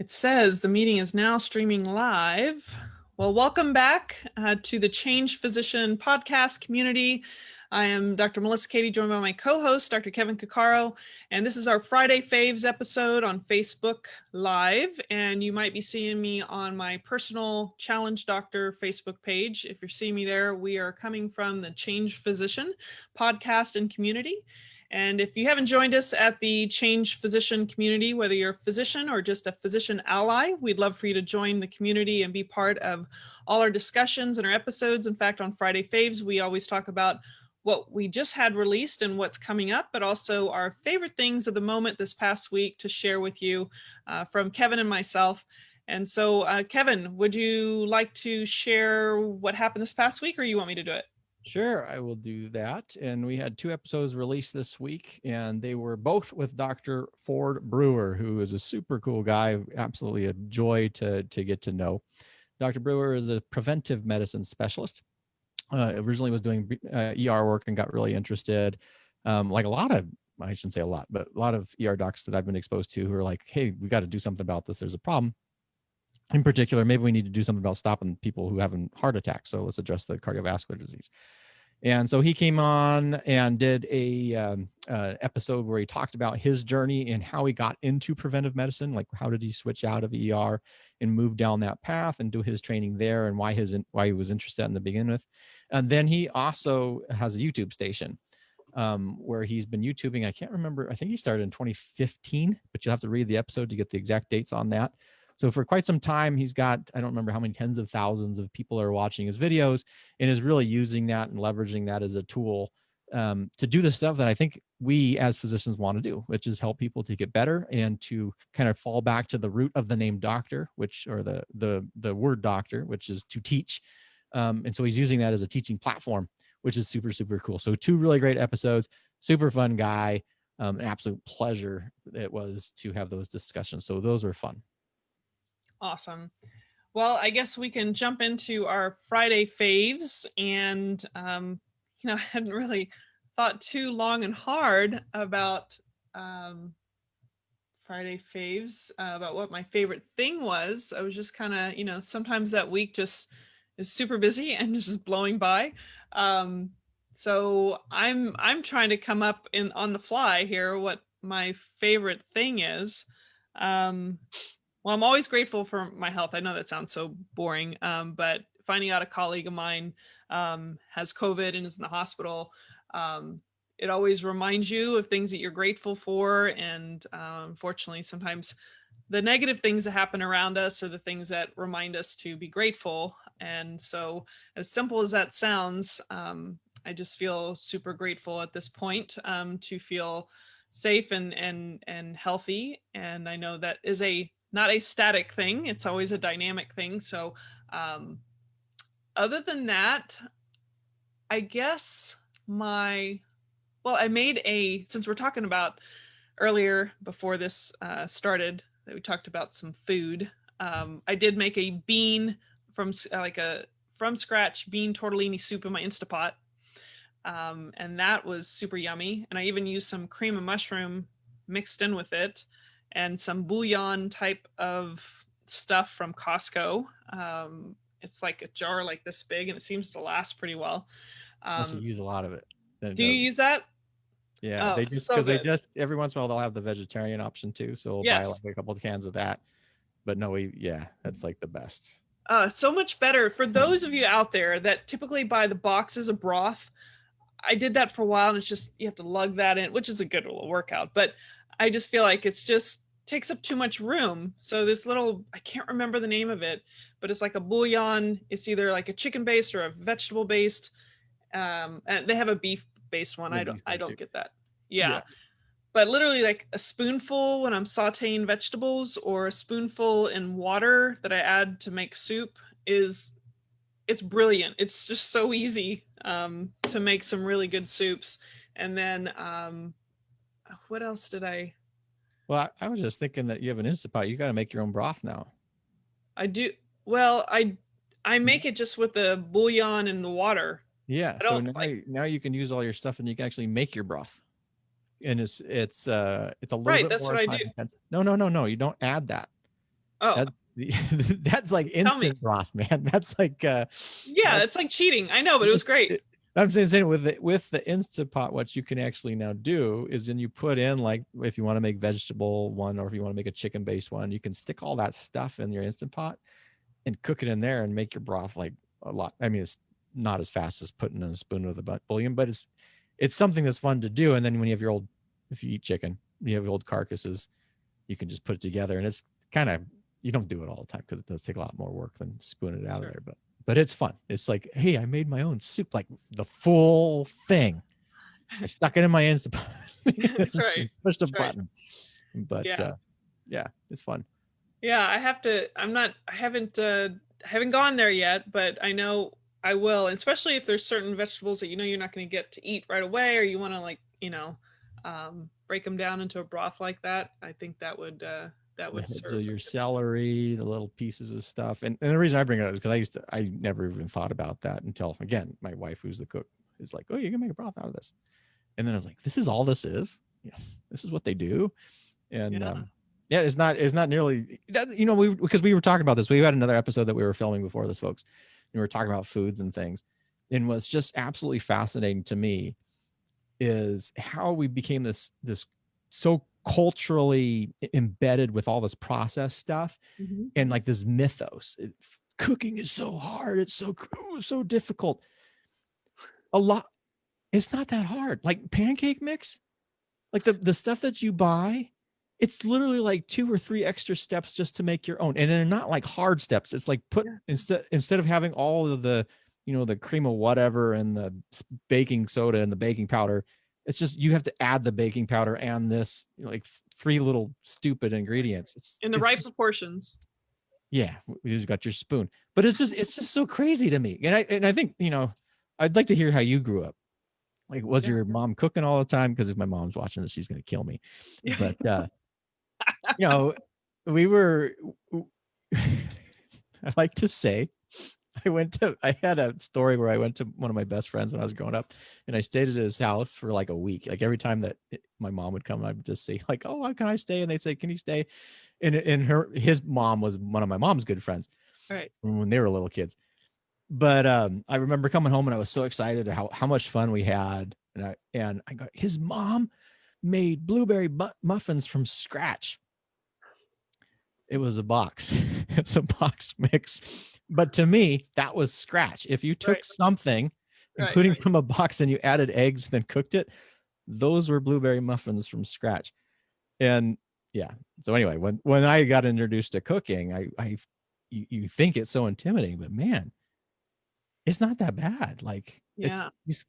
It says the meeting is now streaming live. Well, welcome back to the Change Physician podcast community. I am Dr. Melissa Cady, joined by my co-host, Dr. Kevin Cuccaro, and this is our Friday Faves episode on Facebook Live, and you might be seeing me on my personal Challenge Doctor Facebook page. If you're seeing me there, we are coming from the Change Physician podcast and community. And if you haven't joined us at the Change Physician community, whether you're a physician or just a physician ally, we'd love for you to join the community and be part of all our discussions and our episodes. In fact, on Friday Faves, we always talk about what we just had released and what's coming up, but also our favorite things of the moment this past week to share with you from Kevin and myself. And so, Kevin, would you like to share what happened this past week, or you want me to do it? Sure, I will do that. And we had 2 episodes released this week, and they were both with Dr. Ford Brewer, who is a super cool guy, absolutely a joy to get to know. Dr. Brewer is a preventive medicine specialist. Originally was doing ER work and got really interested. Like a lot of, I shouldn't say a lot, but a lot of ER docs that I've been exposed to who are like, hey, we got to do something about this. There's a problem. In particular, maybe we need to do something about stopping people who having heart attacks. So let's address the cardiovascular disease. And so he came on and did a episode where he talked about his journey and how he got into preventive medicine. Like, how did he switch out of ER and move down that path and do his training there, and why he was interested in the beginning with. And then he also has a YouTube station where he's been YouTubing. I can't remember. I think he started in 2015, but you'll have to read the episode to get the exact dates on that. So for quite some time, he's got, I don't remember how many tens of thousands of people are watching his videos, and is really using that and leveraging that as a tool to do the stuff that I think we as physicians want to do, which is help people to get better and to kind of fall back to the root of the name doctor, or the word doctor, which is to teach. And so he's using that as a teaching platform, which is super, super cool. So 2 really great episodes, super fun guy, an absolute pleasure it was to have those discussions. So those were fun. Awesome. Well, I guess we can jump into our Friday faves. And, I hadn't really thought too long and hard about Friday faves, about what my favorite thing was. I was just kind of, sometimes that week just is super busy and just blowing by. So I'm trying to come up on the fly here what my favorite thing is. Well, I'm always grateful for my health. I know that sounds so boring, but finding out a colleague of mine has COVID and is in the hospital, it always reminds you of things that you're grateful for. And unfortunately, sometimes the negative things that happen around us are the things that remind us to be grateful. And so, as simple as that sounds, I just feel super grateful at this point to feel safe and healthy. And I know that is not a static thing. It's always a dynamic thing. So other than that, I guess I made since we're talking about earlier before this started, that we talked about some food. I did make a bean from scratch bean tortellini soup in my Instapot. And that was super yummy. And I even used some cream and mushroom mixed in with it, and some bouillon type of stuff from Costco. It's like a jar like this big, and it seems to last pretty well. Unless you use a lot of it. Do you use that? Yeah, Oh, they just so because they good. just every once in a while they'll have the vegetarian option too. So we'll buy Yes. like a couple of cans of that. But no, that's like the best. So much better. For those of you out there that typically buy the boxes of broth, I did that for a while, and it's just, you have to lug that in, which is a good little workout, but I just feel like it's just takes up too much room. So this little, I can't remember the name of it, but it's like a bouillon. It's either like a chicken based or a vegetable based. And they have a beef based one. I don't get that. Yeah. But literally like a spoonful when I'm sauteing vegetables, or a spoonful in water that I add to make soup, it's brilliant. It's just so easy to make some really good soups. And then what else did I? Well, I was just thinking that you have an Instapot. You got to make your own broth now. I do. Well, I make it just with the bouillon and the water. Yeah. I So don't now you can use all your stuff, and you can actually make your broth. And it's a little right. bit That's more what I time do. intensive. No. You don't add that. Oh, That that's like tell me. instant broth, man. That's like Yeah, that's it's like cheating. I know, but it was great. I'm saying with the Instant Pot, what you can actually now do is then you put in, like, if you want to make vegetable one or if you want to make a chicken based one, you can stick all that stuff in your Instant Pot and cook it in there and make your broth like a lot. I mean, it's not as fast as putting in a spoon of the bouillon, but it's something that's fun to do. And then when you have your old, if you eat chicken, you have your old carcasses, you can just put it together, and it's kind of, you don't do it all the time because it does take a lot more work than spooning it out of there, but it's fun. It's like, hey, I made my own soup, like the full thing. I stuck it in my Instant Pot. That's right. Pushed a That's right. button. But Yeah. yeah, it's fun. Yeah, I have to. I haven't gone there yet, but I know I will. And especially if there's certain vegetables that you're not going to get to eat right away, or you want to break them down into a broth like that. I think that The would heads serve. of your celery, the little pieces of stuff. And the reason I bring it up is because I never even thought about that until, again, my wife, who's the cook, is like, oh, you can make a broth out of this. And then I was like, this is all this is? Yeah, this is what they do. And Yeah. yeah, it's not nearly that, because we were talking about this. We had another episode that we were filming before this, folks. And we were talking about foods and things. And what's just absolutely fascinating to me is how we became this so culturally embedded with all this process stuff Mhm. and like this mythos. Cooking is so hard. It's so difficult. A lot. It's not that hard. Like pancake mix, like the stuff that you buy, it's literally like 2 or 3 extra steps just to make your own, and they're not like hard steps. It's like instead of having all of the the cream of whatever and the baking soda and the baking powder, it's just you have to add the baking powder and this, like 3 little stupid ingredients. In the right proportions. Yeah, you just got your spoon, but it's just so crazy to me. And I think I'd like to hear how you grew up. Like, was Yeah. your mom cooking all the time? Because if my mom's watching this, she's gonna kill me. Yeah. But you know, we were. I like to say, I had a story where I went to one of my best friends when I was growing up, and I stayed at his house for like a week. Like every time that my mom would come, I would just say like, "Oh, can I stay?" And they'd say, "Can you stay?" And his mom was one of my mom's good friends Right. when they were little kids. But I remember coming home and I was so excited how much fun we had, and I got his mom made blueberry muffins from scratch. It was a box. It's a box mix. But to me, that was scratch. If you took Right. something, including from a box, and you added eggs, then cooked it, those were blueberry muffins from scratch. And yeah. So anyway, when I got introduced to cooking, you think it's so intimidating, but man, it's not that bad. Like Yeah. it's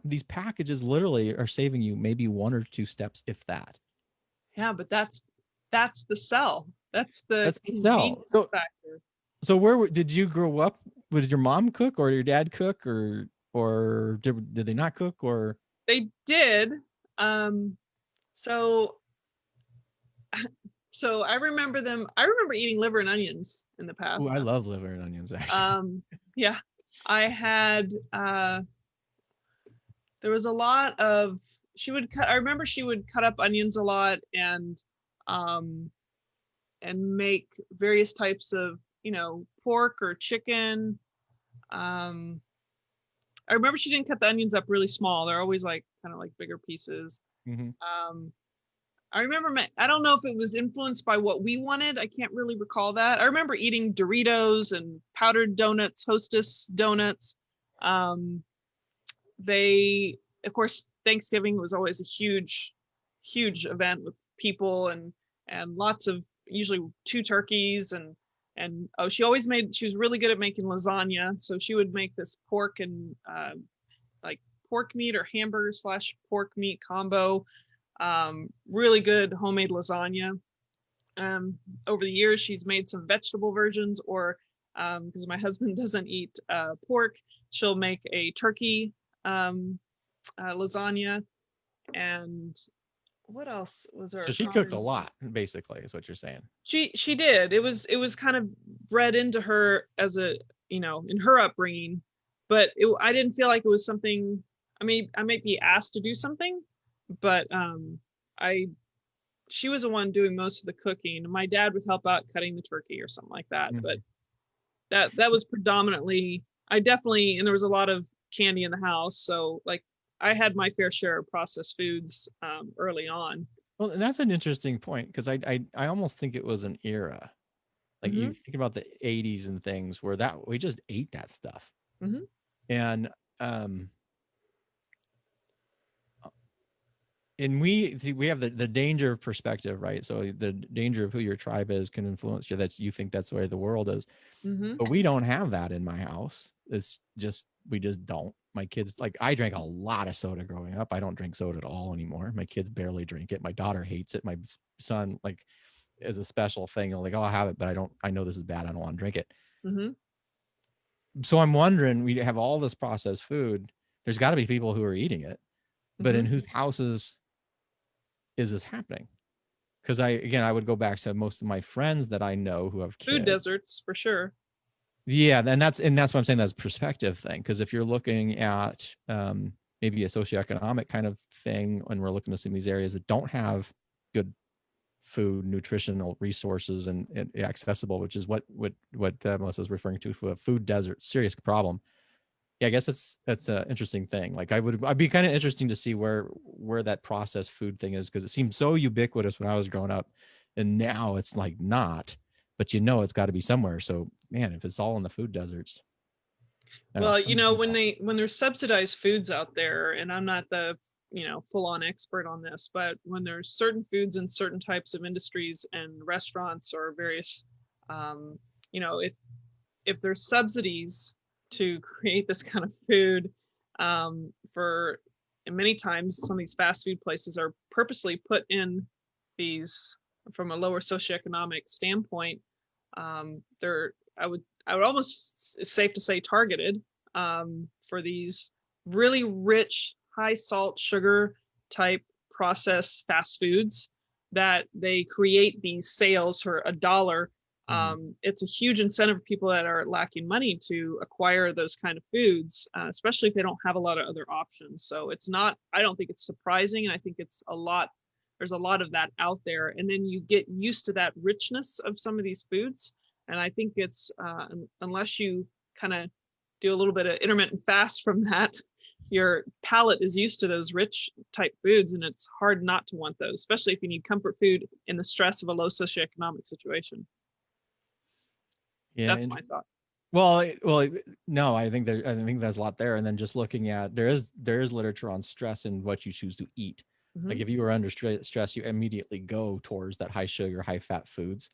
these packages literally are saving you maybe 1 or 2 steps, if that. Yeah, but that's the sell. That's the That's the sell. convenience factor. So where did you grow up? Did your mom cook or your dad cook, or did they not cook, or? They did. Um, so so I remember them. I remember eating liver and onions in the Ooh, past. I love liver and onions, actually. Yeah, I had. There was a lot of. She would cut. I remember she would cut up onions a lot um, and make various types of pork or chicken. Um, I remember she didn't cut the onions up really small. They're always like kind of like bigger pieces. Mm-hmm. I remember, I don't know if it was influenced by what we wanted. I can't really recall that. I remember eating Doritos and powdered donuts, Hostess donuts. They, of course, Thanksgiving was always a huge, huge event with people and lots of, usually 2 turkeys and oh, she was really good at making lasagna. So she would make this pork and like pork meat or hamburger / pork meat combo. Really good homemade lasagna. Over the years, she's made some vegetable versions, or because my husband doesn't eat pork, she'll make a turkey lasagna. And what else was there? So she cooked a lot, basically, is what you're saying. She did. It was kind of bred into her as a in her upbringing, but I didn't feel like it was something. I might be asked to do something, but I she was the one doing most of the cooking. My dad would help out cutting the turkey or something like that. But Mhm. that was predominantly, I definitely, and there was a lot of candy in the house. So like I had my fair share of processed foods early on. Well, and that's an interesting point because I almost think it was an era. Like you Mm-hmm. think about the 80s and things where that we just ate that stuff. Mm-hmm. And um and we have the danger of perspective, right? So the danger of who your tribe is can influence you. That's you think that's the way the world is. Mm-hmm. But we don't have that in my house. It's just we just don't. My kids, like, I drank a lot of soda growing up. I don't drink soda at all anymore. My kids barely drink it. My daughter hates it. My son, like, is a special thing. Like, oh, I'll have it, but I know this is bad. I don't want to drink it. Mm-hmm. So I'm wondering, we have all this processed food. There's got to be people who are eating it, but Mm-hmm. in whose houses is this happening? Because I would go back to most of my friends that I know who have Food kids. deserts for sure. Yeah, and that's what I'm saying. That's a perspective thing. Because if you're looking at maybe a socioeconomic kind of thing, when we're looking at some of these areas that don't have good food, nutritional resources, and accessible, which is what Melissa was referring to, for a food desert, serious problem. Yeah, I guess that's an interesting thing. Like I'd be kind of interesting to see where that processed food thing is, because it seemed so ubiquitous when I was growing up, and now it's like not. But it's got to be somewhere. So man, if it's all in the food deserts, I don't know. Well, Something when there's subsidized foods out there, and I'm not the full on expert on this, but when there's certain foods in certain types of industries and restaurants or various, um, if there's subsidies to create this kind of food, for and many times some of these fast food places are purposely put in these from a lower socioeconomic standpoint. They're I would almost, it's safe to say, targeted for these really rich, high salt, sugar type processed fast foods that they create these sales for $1. Mhm. It's a huge incentive for people that are lacking money to acquire those kind of foods, especially if they don't have a lot of other options. So it's not, I don't think it's surprising. And I think it's a lot, there's a lot of that out there. And then you get used to that richness of some of these foods. And I think it's, unless you kind of do a little bit of intermittent fast from that, your palate is used to those rich type foods, and it's hard not to want those, especially if you need comfort food in the stress of a low socioeconomic situation. Yeah, That's and my thought. no, I think there's a lot there. And then just looking at there is literature on stress and what you choose to eat. Like Mm-hmm. if you were under stress, you immediately go towards that high sugar, high fat foods,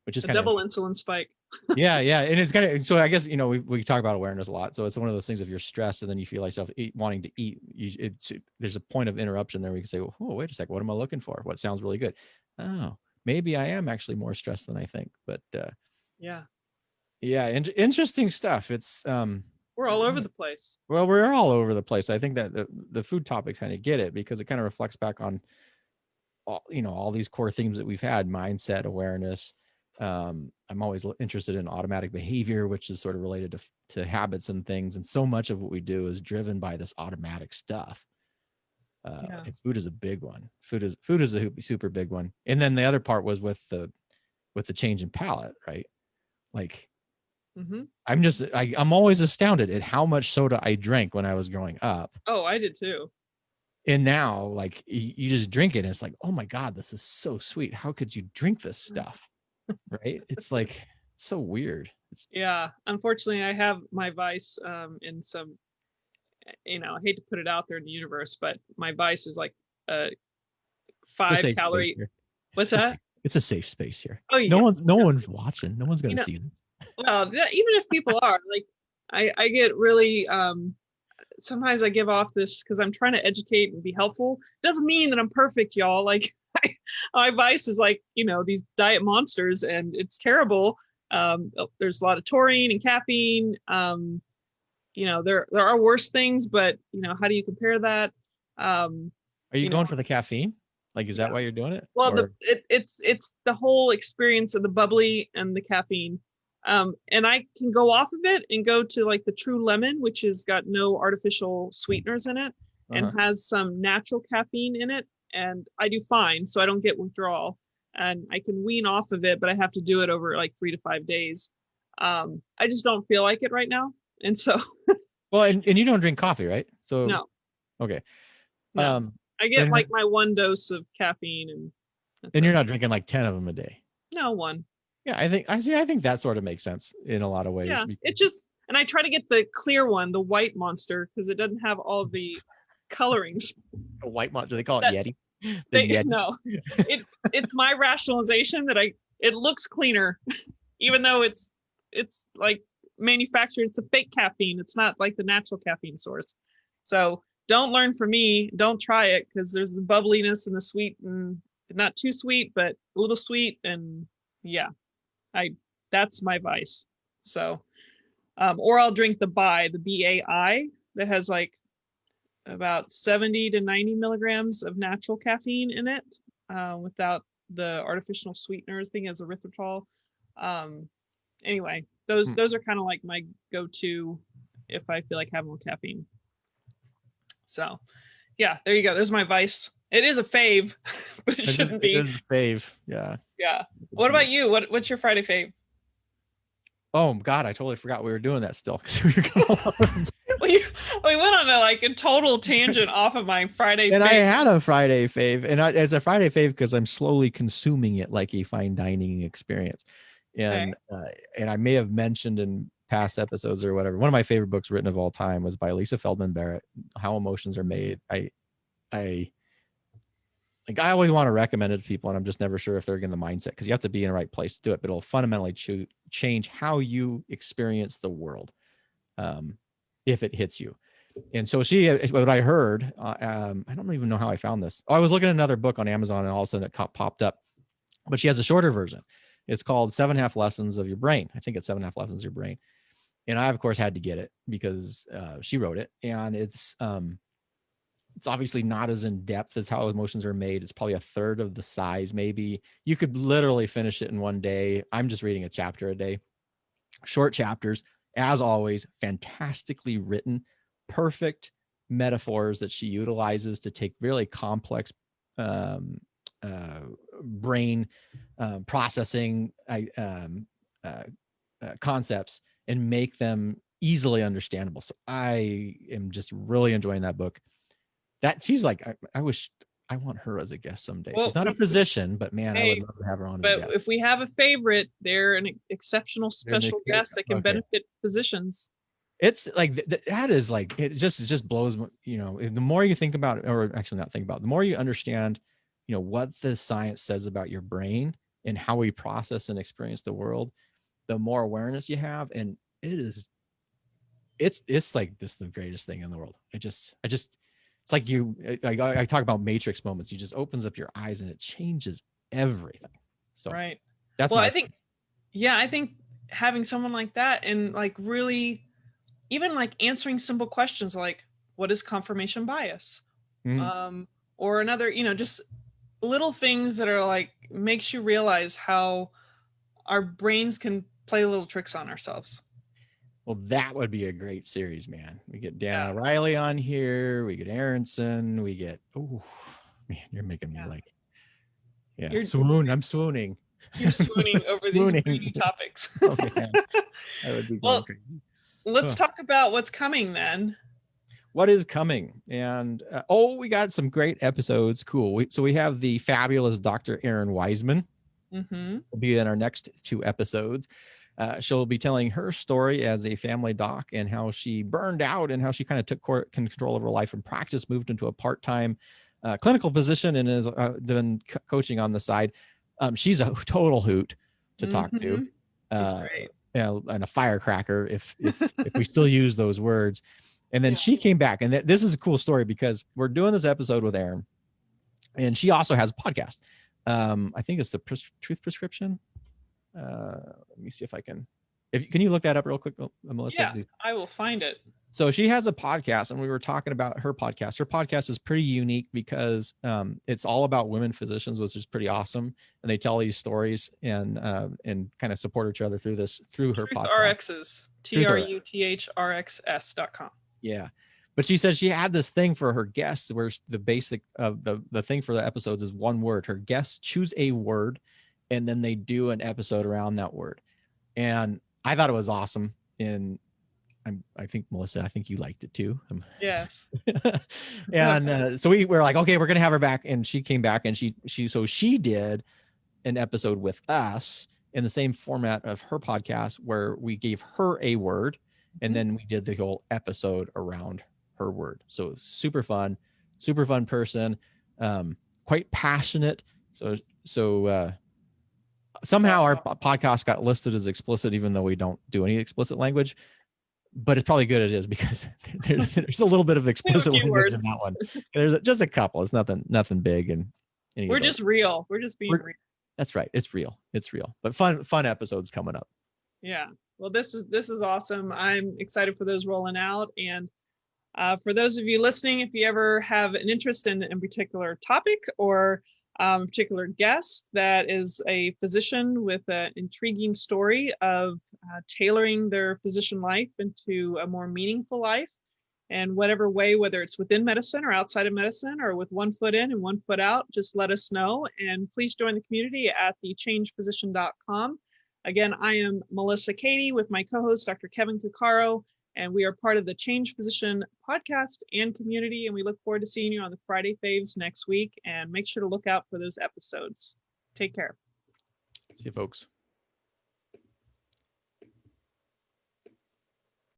which is A kind of double interesting. insulin spike. Yeah, and it's kind of, so I guess we talk about awareness a lot. So it's one of those things, if you're stressed and then you feel yourself wanting to eat, there's a point of interruption there. We can say, oh, wait a second, what am I looking for? What sounds really good? Oh, maybe I am actually more stressed than I think. But Yeah, yeah, interesting stuff. It's we're all over the place. well, we're all over the place. I think that the food topics kind of get it, because it kind of reflects back on all these core themes that we've had: mindset, awareness. I'm always interested in automatic behavior, which is sort of related to habits and things. And so much of what we do is driven by this automatic stuff. Yeah. And food is a big one. Food is a super big one. And then the other part was with the change in palate, right? Like Mm-hmm. I'm always astounded at how much soda I drank when I was growing up. Oh, I did too. And now, like, you just drink it and it's like, oh my God, this is so sweet. How could you drink this stuff? Right? It's like, so weird. It's Yeah. Unfortunately, I have my vice in some, I hate to put it out there in the universe, but my vice is like a a five safe space calorie. here. What's It's a that? safe, it's a safe space here. Oh, No yeah. one's no one's watching. No one's You gonna know, see this. well, even if people are like, I get really, sometimes I give off this because I'm trying to educate and be helpful. Doesn't mean that I'm perfect, y'all. Like my vice is like, these diet monsters, and it's terrible. There's a lot of taurine and caffeine. There are worse things, but how do you compare that? Um, Are you you know, going for the caffeine? Like, is that yeah. why you're doing it? Well, Or it's the whole experience of the bubbly and the caffeine. And I can go off of it and go to like the True Lemon, which has got no artificial sweeteners in it and uh-huh. has some natural caffeine in it. and I do fine, so I don't get withdrawal, and I can wean off of it, but I have to do it over like 3 to 5 days. I just don't feel like it right now, and so Well, and you don't drink coffee, right? So no, okay. no, I get And like my one dose of caffeine, and that's you're it. not drinking like 10 of them a day. No, one. Yeah, I think that sort of makes sense in a lot of ways. Yeah, it just, and I try to get the clear one, the white monster, because it doesn't have all the colorings. A white monster, they call it That Yeti. The they Yeti. no, it's my rationalization that it looks cleaner, even though it's like manufactured. It's a fake caffeine. It's not like the natural caffeine source. So don't learn from me. Don't try it, because there's the bubbliness and the sweet, and not too sweet, but a little sweet, and yeah, I that's my vice. So, or I'll drink the BAI that has like about 70 to 90 milligrams of natural caffeine in it, without the artificial sweeteners thing as erythritol. Anyway, those are kind of like my go-to if I feel like having more caffeine. So yeah, there you go. There's my vice. It is a fave, but it shouldn't be. It is a fave. Yeah. Yeah. What about you? What's your Friday fave? Oh God, I totally forgot we were doing that still. We we went on a total tangent off of my Friday and fave. I had a Friday fave, and it's a Friday fave because I'm slowly consuming it like a fine dining experience. And and I may have mentioned in past episodes or whatever, one of my favorite books written of all time was by Lisa Feldman Barrett, How Emotions Are Made. I always want to recommend it to people, and I'm just never sure if they're in the mindset, because you have to be in the right place to do it, but it'll fundamentally change how you experience the world, if it hits you. And so what I heard, I don't even know how I found this. I was looking at another book on Amazon, and all of a sudden it popped up, but she has a shorter version. It's called 7.5 Lessons of Your Brain. I think it's 7.5 Lessons of Your Brain. And I, of course, had to get it because she wrote it. And it's obviously not as in depth as How Emotions Are Made. It's probably a third of the size, maybe. You could literally finish it in one day. I'm just reading a chapter a day. Short chapters, as always, fantastically written, perfect metaphors that she utilizes to take really complex brain processing concepts and make them easily understandable. So I am just really enjoying that book. That she's like, I wish I want her as a guest someday. Well, she's not a physician, but man, I would love to have her on as a guest. But if we have a favorite, they're an exceptional special guest that can benefit physicians. It's like that is like it just blows. The more you think about it, or actually not think about it, the more you understand, what the science says about your brain and how we process and experience the world, the more awareness you have, and it's like this the greatest thing in the world. It's like I talk about matrix moments. You just opens up your eyes and it changes everything. So right. That's I think having someone like that, and like really even like answering simple questions like, what is confirmation bias? Mm-hmm. Or another, just little things that are like makes you realize how our brains can play little tricks on ourselves. Well, that would be a great series, man. We get Dana Riley on here. We get Aronson. We get, oh, man, you're making me swoon. I'm swooning. You're swooning over these greedy topics. Oh, man. I would be going crazy. Let's talk about what's coming then. What is coming? And, we got some great episodes. Cool. So we have the fabulous Dr. Erin Wiseman. Mm-hmm. Will be in our next 2 episodes. She'll be telling her story as a family doc and how she burned out and how she kind of took control of her life and practice, moved into a part-time clinical position, and is been coaching on the side. She's a total hoot to talk to. She's great. And a firecracker, if we still use those words. And then she came back, and this is a cool story because we're doing this episode with Erin, and she also has a podcast. I think it's the Truth Prescription. Let me see if I can. Can you look that up real quick, Melissa? Yeah, I will find it. So she has a podcast, and we were talking about her podcast. Her podcast is pretty unique because it's all about women physicians, which is pretty awesome. And they tell these stories and kind of support each other through her podcast. TruthRxs, TruthRxs.com. Yeah. But she said she had this thing for her guests where the basic of the thing for the episodes is one word. Her guests choose a word and then they do an episode around that word. And I thought it was awesome. And I think, Melissa, I think you liked it too. Yes. And so we were like, okay, we're going to have her back. And she came back and she did an episode with us in the same format of her podcast where we gave her a word and then we did the whole episode around her word. So super fun person, quite passionate. So somehow our podcast got listed as explicit, even though we don't do any explicit language, but it's probably good it is because there's a little bit of explicit language in that one. There's just a couple. It's nothing big. And we're just real. We're just being real. That's right. It's real. But fun episodes coming up. Yeah. Well, this is awesome. I'm excited for those rolling out. And for those of you listening, if you ever have an interest in a particular topic or a particular guest that is a physician with an intriguing story of tailoring their physician life into a more meaningful life, and whatever way, whether it's within medicine or outside of medicine or with one foot in and one foot out, just let us know. And please join the community at thechangephysician.com. Again, I am Melissa Cady with my co-host, Dr. Kevin Cuccaro, and we are part of the Change Physician podcast and community. And we look forward to seeing you on the Friday Faves next week. And make sure to look out for those episodes. Take care. See you, folks.